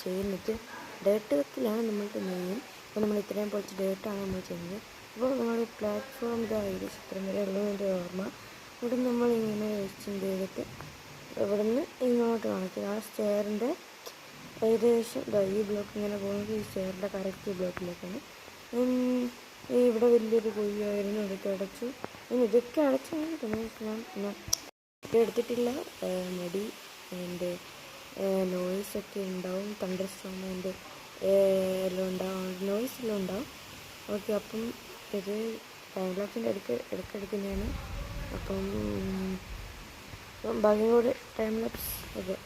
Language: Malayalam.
ചെയ്യുന്നത് ഡേറ്റ് വെക്കലാണ് നമ്മളുടെ മെയിൻ. അപ്പോൾ നമ്മൾ ഇത്രയും പൊളിച്ച് ഡേറ്റാണ് നമ്മൾ ചെയ്യുന്നത്. അപ്പോൾ നമ്മൾ പ്ലാറ്റ്ഫോം ഏകദേശം ഇത്രയും വരെ ഉള്ളതിൻ്റെ ഓർമ്മ. ഇവിടെ നമ്മളിങ്ങനെ എക്സ്റ്റെൻഡ് ചെയ്തിട്ട് ഇവിടെ നിന്ന് ഇങ്ങോട്ട് കാണിക്കുക. ആ സ്റ്റെയറിൻ്റെ ഏകദേശം ഈ ബ്ലോക്ക് ഇങ്ങനെ പോകുന്നത് ഈ സ്റ്റെയറിൻ്റെ കറക്റ്റ് ബ്ലോക്കിലേക്കാണ്. ഇവിടെ വലിയൊരു കുഴിയായിരുന്നു, ഇതൊക്കെ അടച്ചു. ഇതൊക്കെ അടച്ചാണ് പിന്നെ എടുത്തിട്ടില്ല. മടി എൻ്റെ നോയ്സൊക്കെ ഉണ്ടാവും, തണ്ടർ സ്റ്റോം എൻ്റെ എല്ലാം ഉണ്ടാവും, നോയ്സ് എല്ലാം ഉണ്ടാവും. ഓക്കെ, അപ്പം ഇത് ടൈം ലാപ്സിൻ്റെ ഇടയ്ക്കെടുക്കുന്നതാണ്. അപ്പം ബാക്കി കൂടെ ടൈം ലാപ്സ്. ഓക്കെ.